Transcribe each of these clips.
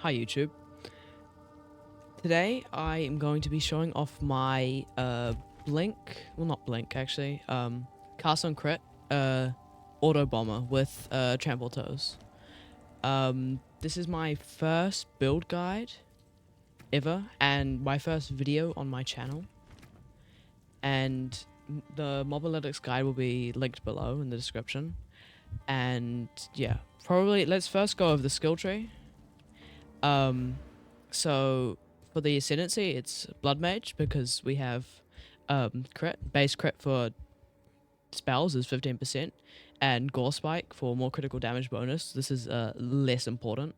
Hi YouTube. Today I am going to be showing off my blink, well not blink actually, cast on crit auto bomber with trample toes. This is my first build guide ever and my first video on my channel. And the mob analytics guide will be linked below in the description. And yeah, probably let's first go over the skill tree. So for the ascendancy, it's bloodmage because we have base crit for spells is 15%, and gore spike for more critical damage bonus. This is less important,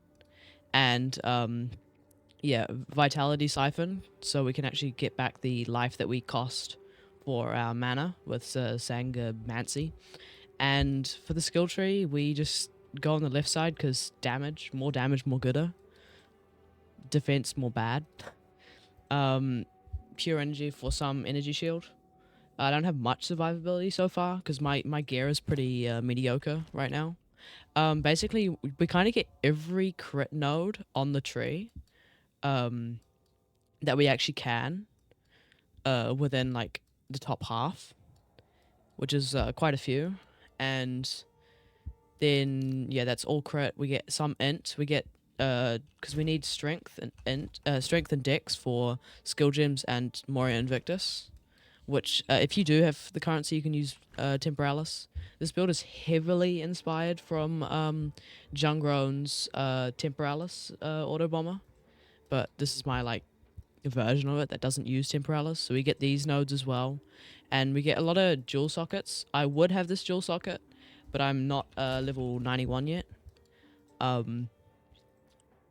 and yeah, vitality siphon, so we can actually get back the life that we cost for our mana with Sangomancy. And for the skill tree, we just go on the left side because more damage, more gooder. Defense, more bad. Pure energy for some energy shield. I don't have much survivability so far because my gear is pretty mediocre right now. Basically, we kind of get every crit node on the tree that we actually can within like the top half, which is quite a few. And then yeah, that's all crit. We get some int. We get because we need strength and dex for skill gems and Moria Invictus, which if you do have the currency, you can use temporalis. This build is heavily inspired from jungroans temporalis auto bomber, but this is my like version of it that doesn't use temporalis. So we get these nodes as well, and we get a lot of jewel sockets. I would have this jewel socket, but I'm not level 91 yet.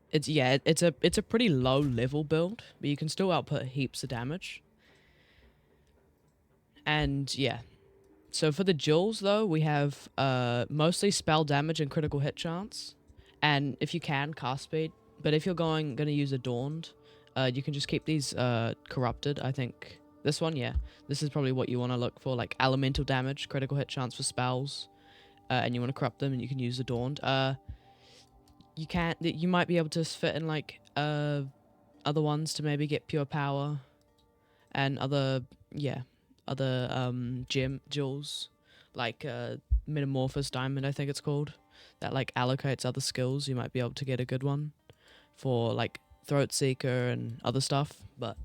It's a pretty low level build, but you can still output heaps of damage. And yeah, so for the jewels though, we have mostly spell damage and critical hit chance, and if you can, cast speed. But if you're gonna use Adorned, you can just keep these corrupted. I think this one, yeah, this is probably what you want to look for, like elemental damage, critical hit chance for spells, and you want to corrupt them, and you can use Adorned. You might be able to fit in like other ones to maybe get pure power and other jewels like Metamorphosis Diamond, I think it's called, that like allocates other skills. You might be able to get a good one for like Throat Seeker and other stuff, but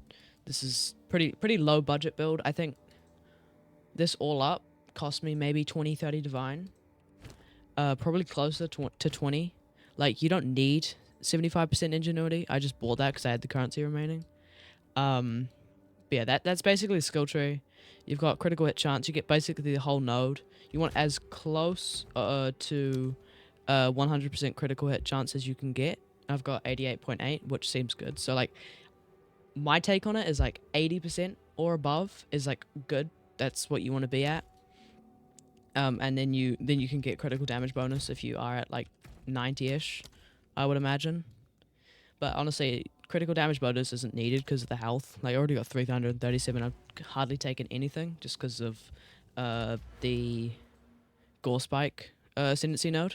this is pretty low budget build. I think this all up cost me maybe 20-30 divine, probably closer to 20. Like, you don't need 75% ingenuity. I just bought that because I had the currency remaining. But yeah, that's basically the skill tree. You've got critical hit chance. You get basically the whole node. You want as close to 100% critical hit chance as you can get. I've got 88.8, which seems good. So like, my take on it is like 80% or above is like good. That's what you want to be at. And then you can get critical damage bonus if you are at like 90-ish, I would imagine. But honestly, critical damage bonus isn't needed because of the health. Like, I already got 337. I've hardly taken anything just because of the gore spike ascendancy node.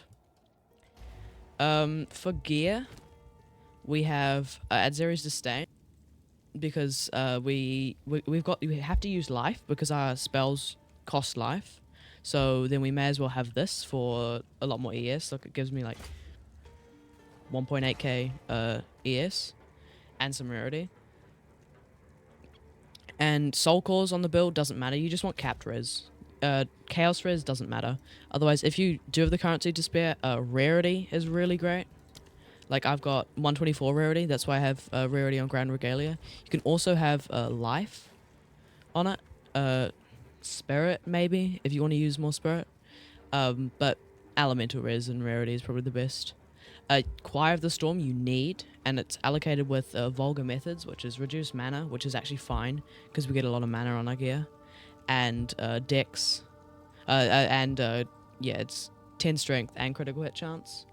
For gear, we have Adzeri's Disdain because we have to use life because our spells cost life. So then we may as well have this for a lot more ES. Look, it gives me like 1.8k ES and some rarity. And soul cores on the build doesn't matter. You just want capped res. Chaos res doesn't matter. Otherwise, if you do have the currency to spare, rarity is really great. Like, I've got 124 rarity. That's why I have rarity on Grand Regalia. You can also have life on it. Spirit, maybe, if you want to use more spirit. But elemental res and rarity is probably the best. Choir of the Storm you need, and it's allocated with vulgar methods, which is reduced mana, which is actually fine because we get a lot of mana on our gear, and dex, yeah, it's 10 strength and critical hit chance,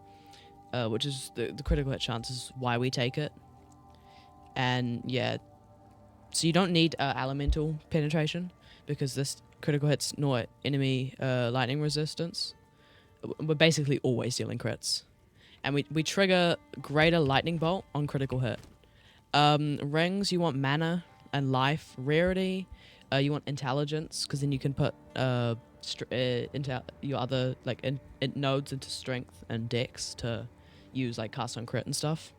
which is the critical hit chance is why we take it. And yeah, so you don't need elemental penetration because this critical hits no enemy lightning resistance. We're basically always dealing crits. And we trigger greater lightning bolt on critical hit. Rings, you want mana and life. Rarity, you want intelligence, because then you can put into your other like nodes into strength and dex to use like cast on crit and stuff.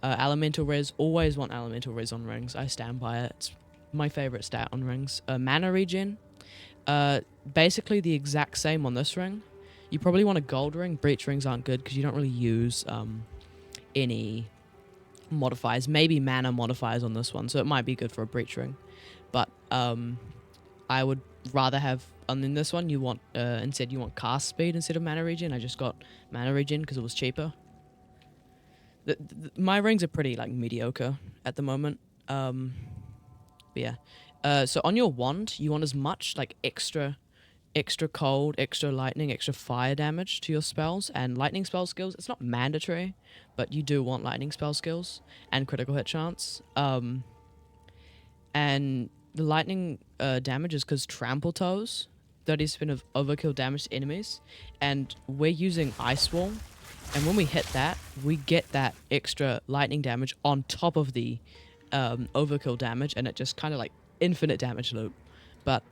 Elemental res, always want elemental res on rings. I stand by it. It's my favorite stat on rings. Mana regen, basically the exact same on this ring. You probably want a gold ring. Breach rings aren't good because you don't really use any modifiers. Maybe mana modifiers on this one, so it might be good for a breach ring. But I would rather have, and in this one you want instead you want cast speed instead of mana regen. I just got mana regen because it was cheaper. My rings are pretty like mediocre at the moment. But yeah. So on your wand, you want as much like extra cold, extra lightning, extra fire damage to your spells and lightning spell skills. It's not mandatory, but you do want lightning spell skills and critical hit chance. And the lightning damage is because trample toes, 30% of overkill damage to enemies, and we're using ice wall. And when we hit that, we get that extra lightning damage on top of the overkill damage, and it just kind of like infinite damage loop. But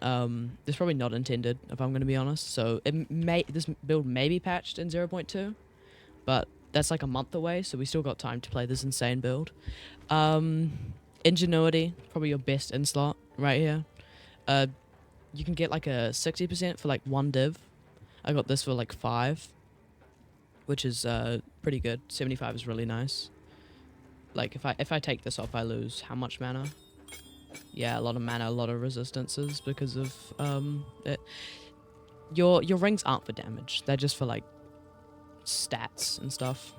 it's probably not intended, if I'm going to be honest. So this build may be patched in 0.2, but that's like a month away, so we still got time to play this insane build. Ingenuity, probably your best in slot right here. You can get like a 60% for like 1 div. I got this for like 5. Which is pretty good. 75 is really nice. Like if I take this off, I lose how much mana? Yeah, a lot of mana, a lot of resistances because of it. Your rings aren't for damage. They're just for like stats and stuff.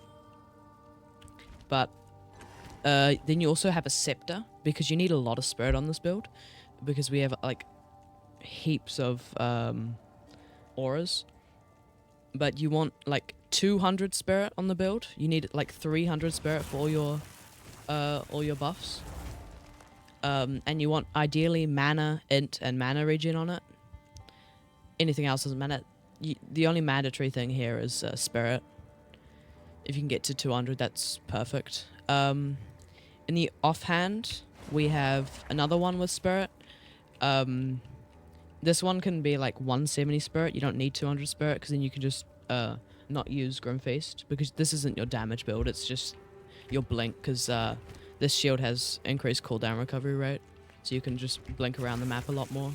But then you also have a scepter because you need a lot of spirit on this build because we have like heaps of auras. But you want like 200 spirit on the build. You need like 300 spirit for all your buffs. And you want ideally mana, int, and mana regen on it. Anything else doesn't matter. The only mandatory thing here is spirit. If you can get to 200, that's perfect. In the offhand, we have another one with spirit. This one can be like 170 spirit. You don't need 200 spirit because then you can just not use Grim Feast because this isn't your damage build. It's just your blink because this shield has increased cooldown recovery rate. So you can just blink around the map a lot more.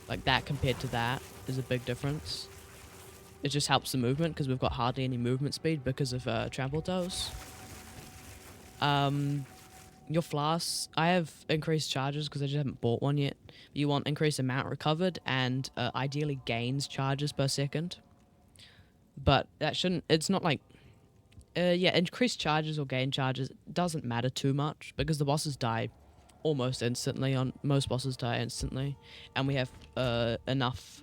Like that compared to that is a big difference. It just helps the movement because we've got hardly any movement speed because of trample toes. Your flasks, I have increased charges because I just haven't bought one yet. You want increased amount recovered and ideally gains charges per second. But that shouldn't, it's not like, yeah, increased charges or gain charges doesn't matter too much because the bosses die almost instantly. Most bosses die instantly. And we have enough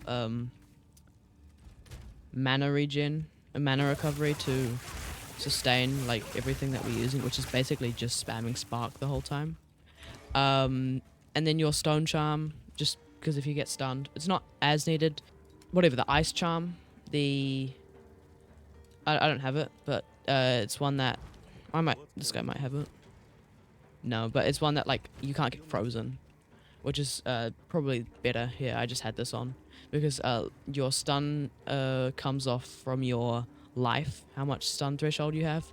mana regen and mana recovery to sustain like everything that we're using, which is basically just spamming spark the whole time. And then your stone charm, just because if you get stunned, it's not as needed. Whatever, the ice charm, I don't have it, but it's one that this guy might have it. No, but it's one that like you can't get frozen, which is probably better here. I just had this on because your stun comes off from your life, how much stun threshold you have.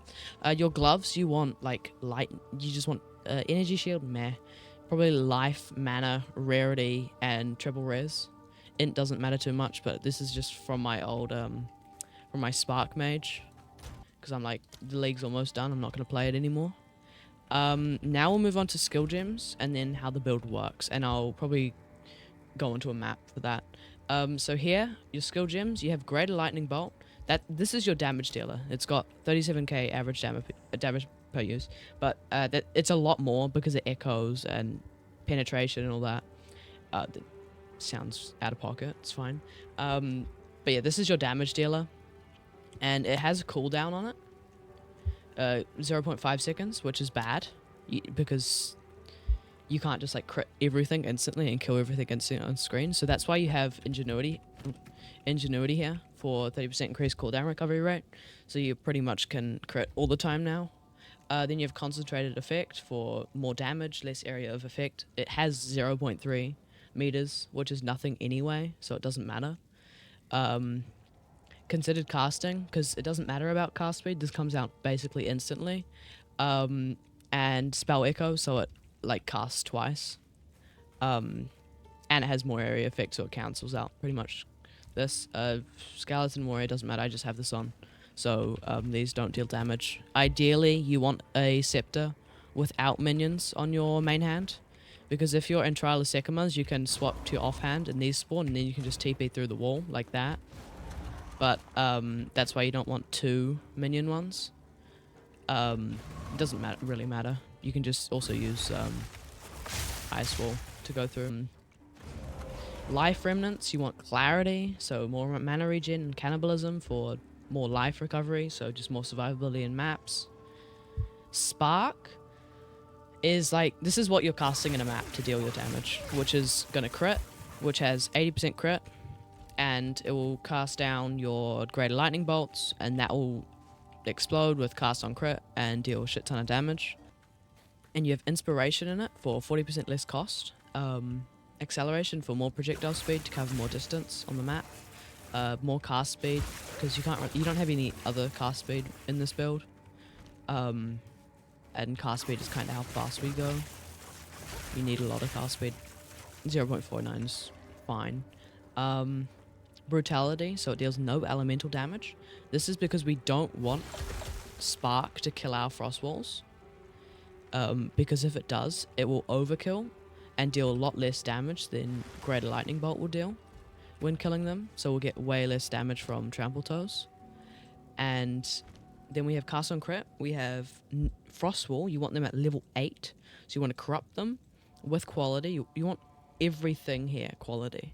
Your gloves, you want like light, you just want energy shield, meh. Probably life, mana, rarity, and triple res. Int doesn't matter too much, but this is just from my old from my spark mage, because I'm like, the league's almost done, I'm not going to play it anymore. Now we'll move on to skill gems and then how the build works, and I'll probably go into a map for that. So here, your skill gems, you have greater lightning bolt. This is your damage dealer. It's got 37k average damage per use, but it's a lot more because it echoes and penetration and all that. That sounds out of pocket. It's fine. But yeah, this is your damage dealer, and it has a cooldown on it. 0.5 seconds, which is bad because you can't just like crit everything instantly and kill everything instantly on screen. So that's why you have ingenuity here for 30% increased cooldown recovery rate, so you pretty much can crit all the time now. Then you have concentrated effect for more damage, less area of effect. It has 0.3 meters, which is nothing anyway, so it doesn't matter. Considered casting, because it doesn't matter about cast speed. This comes out basically instantly. And spell echo, so it like casts twice. And it has more area effect, so it cancels out pretty much this. Skeleton warrior doesn't matter. I just have this on. So these don't deal damage. Ideally, you want a scepter without minions on your main hand, because if you're in Trial of Sekimas, you can swap to your offhand and these spawn, and then you can just TP through the wall like that. But that's why you don't want 2 minion ones. It doesn't really matter. You can just also use Ice Wall to go through. Life remnants, you want clarity, so more mana regen and cannibalism for more life recovery, so just more survivability in maps. Spark is like, this is what you're casting in a map to deal your damage, which is gonna crit, which has 80% crit, and it will cast down your greater lightning bolts, and that will explode with cast on crit and deal a shit ton of damage. And you have inspiration in it for 40% less cost. Acceleration for more projectile speed to cover more distance on the map. More cast speed, because you don't have any other cast speed in this build. And cast speed is kind of how fast we go. You need a lot of cast speed. 0.49 is fine. Brutality, so it deals no elemental damage. This is because we don't want Spark to kill our frost walls. Because if it does, it will overkill and deal a lot less damage than Greater Lightning Bolt will deal when killing them, so we'll get way less damage from Trample Toes. And then we have Cast on Crit. We have Frost Wall. You want them at level 8, so you want to corrupt them with quality. You want everything here, quality.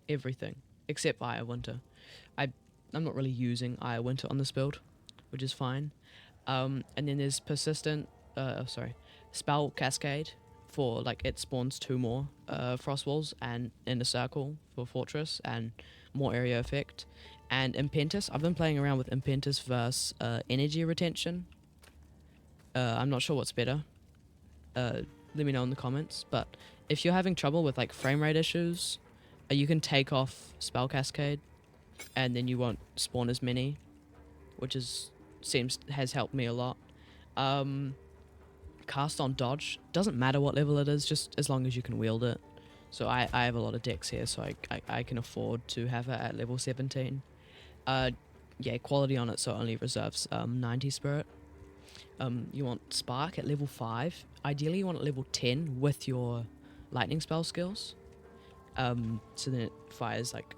Everything, except Eye of Winter. I'm not really using Eye of Winter on this build, which is fine. And then there's Persistent, Spell Cascade, for like it spawns 2 more frost walls, and in a circle for fortress and more area effect. And Impentus, I've been playing around with Impentus versus energy retention. I'm not sure what's better. Let me know in the comments. But if you're having trouble with like frame rate issues, you can take off Spell Cascade, and then you won't spawn as many, which has helped me a lot. Cast on Dodge, doesn't matter what level it is, just as long as you can wield it. So I have a lot of decks here, so I can afford to have it at level 17. Yeah, quality on it, so it only reserves 90 spirit. You want Spark at level 5. Ideally you want it level 10 with your lightning spell skills. So then it fires like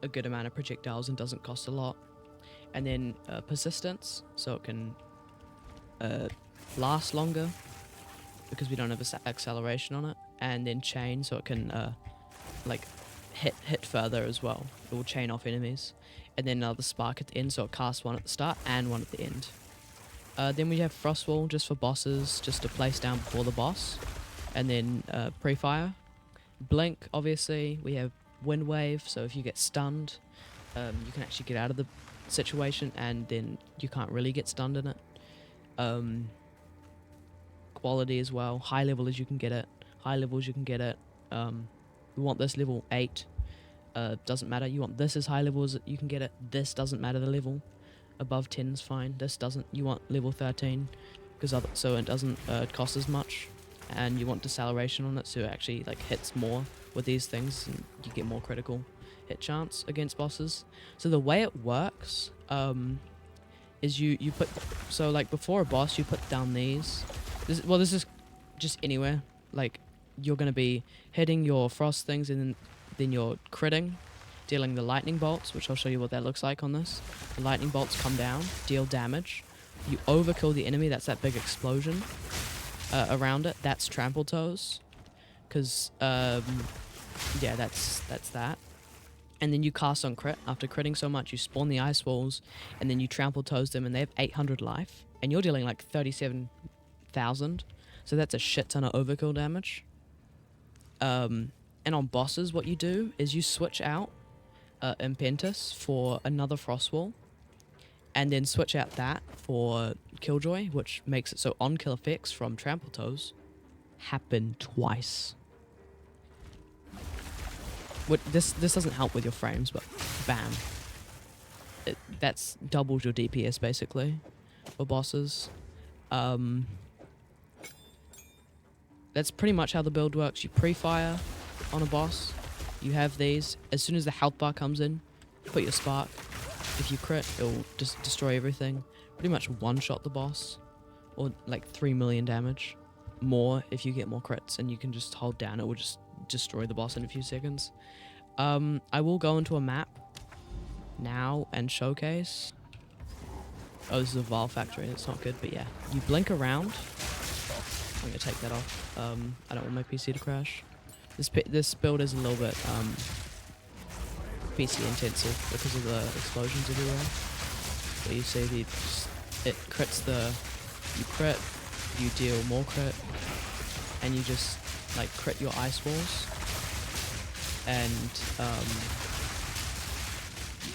a good amount of projectiles and doesn't cost a lot. And then Persistence, so it can last longer because we don't have acceleration on it. And then Chain, so it can like hit further as well. It will chain off enemies. And then another Spark at the end, so it casts 1 at the start and 1 at the end. Then we have Frostwall just for bosses, just to place down before the boss. And then pre-fire. Blink, obviously. We have Wind Wave, so if you get stunned, you can actually get out of the situation, and then you can't really get stunned in it. Quality as well. High level as you can get it. High levels you can get it. We want this level 8. Doesn't matter. You want this as high level as you can get it. This doesn't matter the level. Above 10 is fine. This doesn't. You want level 13 because so it doesn't cost as much, and you want deceleration on it so it actually like hits more with these things, and you get more critical hit chance against bosses. So the way it works is you put, so like before a boss you put down these. This is just anywhere. Like you're gonna be hitting your frost things, and then you're critting, dealing the lightning bolts, which I'll show you what that looks like on this. The lightning bolts come down, deal damage. You overkill the enemy. That's that big explosion around it. That's Trample Toes, because yeah, that's that. And then you cast on crit. After critting so much, you spawn the ice walls, and then you Trample Toes them, and they have 800 life, and you're dealing like 37,000. So that's a shit ton of overkill damage. And on bosses, what you do is you switch out Impentus for another frost wall, and then switch out that for Killjoy, which makes it so on-kill effects from Trample Toes happen twice. This doesn't help with your frames, but bam. That's doubles your DPS basically for bosses. That's pretty much how the build works. You pre-fire on a boss. You have these. As soon as the health bar comes in, put your spark. If you crit, it'll just destroy everything. Pretty much one-shot the boss. Or like 3 million damage. More if you get more crits, and you can just hold down. It will just destroy the boss in a few seconds. I will go into a map now and showcase. Oh, this is a Vile factory. That's not good, but yeah. You blink around. I'm gonna take that off. I don't want my PC to crash. This build is a little bit PC intensive because of the explosions everywhere. So you see it crits you crit, you deal more crit, and you just like crit your ice walls, and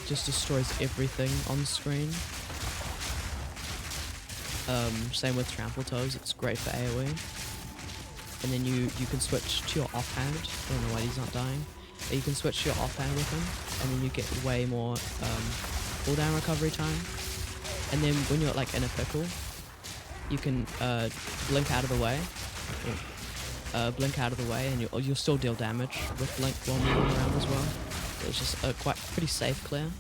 just destroys everything on screen. Same with Trample Toes, it's great for AoE. And then you can switch to your offhand. I don't know why he's not dying. But you can switch to your offhand with him, and then you get way more cooldown recovery time. And then when you're like in a pickle, you can blink out of the way. Blink out of the way, and you'll still deal damage with blink while moving around as well. So it's just a pretty safe clear.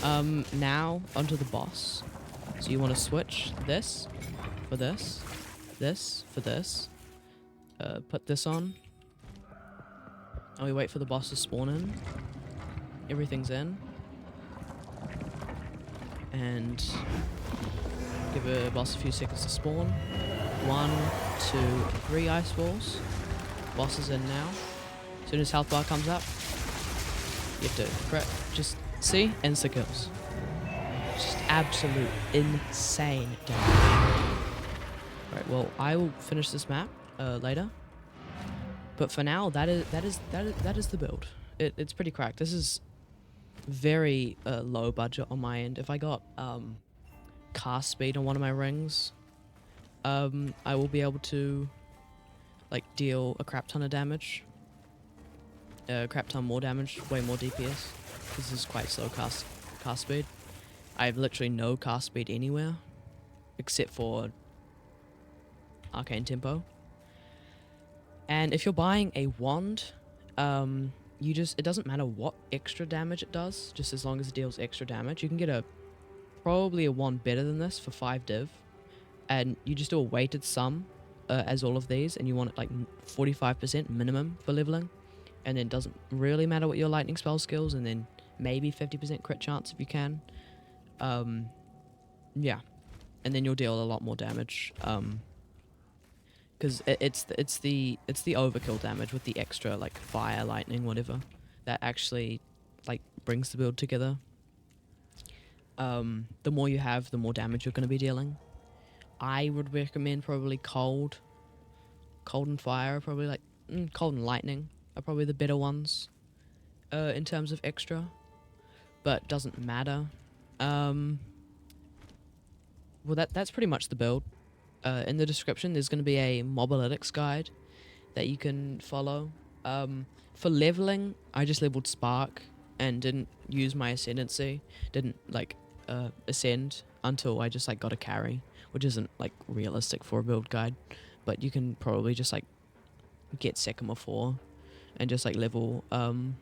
Now onto the boss. So you want to switch this for this, this for this. Put this on. And we wait for the boss to spawn in. Everything's in. And give a boss a few seconds to spawn. 1, 2, 3 ice walls. Boss is in now. As soon as health bar comes up, you have to crit. Just see, insta kills. Just absolute insane damage. Right, well, I will finish this map later. But for now, that is the build. It's pretty cracked. This is very low budget on my end. If I got cast speed on one of my rings, I will be able to like deal a crap ton of damage. A crap ton more damage, way more DPS. This is quite slow cast speed. I have literally no cast speed anywhere, except for Arcane Tempo. And if you're buying a wand, it doesn't matter what extra damage it does, just as long as it deals extra damage. You can get probably a wand better than this for 5 div, and you just do a weighted sum as all of these, and you want it like 45% minimum for leveling, and then it doesn't really matter what your lightning spell skills, and then maybe 50% crit chance if you can. Yeah, and then you'll deal a lot more damage. Because it's the overkill damage with the extra like fire, lightning, whatever, that actually like brings the build together. The more you have, the more damage you're going to be dealing. I would recommend probably cold and fire are probably like cold and lightning are probably the better ones in terms of extra, but doesn't matter. Well, that's pretty much the build. In the description, there's going to be a mobalytics guide that you can follow. For leveling, I just leveled Spark and didn't use my ascendancy. Didn't like ascend until I just like got a carry, which isn't like realistic for a build guide. But you can probably just like get Sekima 4 and just like level. And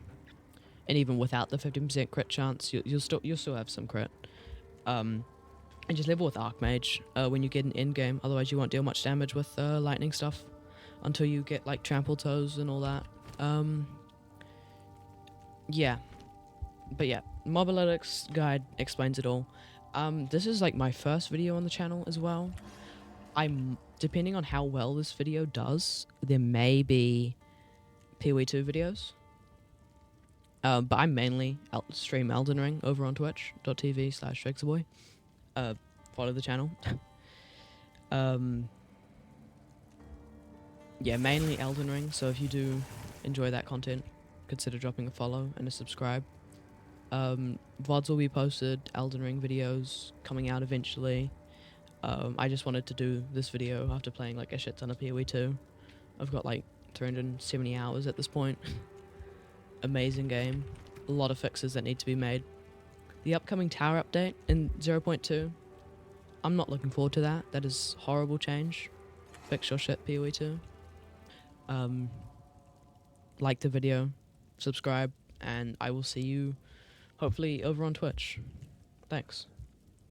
even without the 15% crit chance, you'll still have some crit. And just level with Archmage when you get an end game. Otherwise, you won't deal much damage with lightning stuff until you get like Trample Toes and all that. Yeah, but yeah, mobalytics guide explains it all. This is like my first video on the channel as well. Depending on how well this video does, there may be PoE2 videos. But I mainly stream Elden Ring over on twitch.tv/Shreksaboy. Follow the channel. Yeah, mainly Elden Ring, so if you do enjoy that content, consider dropping a follow and a subscribe. VODs will be posted, Elden Ring videos coming out eventually. I just wanted to do this video after playing like a shit ton of PoE 2. I've got like 370 hours at this point. Amazing game. A lot of fixes that need to be made. The upcoming tower update in 0.2, I'm not looking forward to that. That is horrible change. Fix your shit, PoE 2. Like the video, subscribe, and I will see you hopefully over on Twitch. Thanks.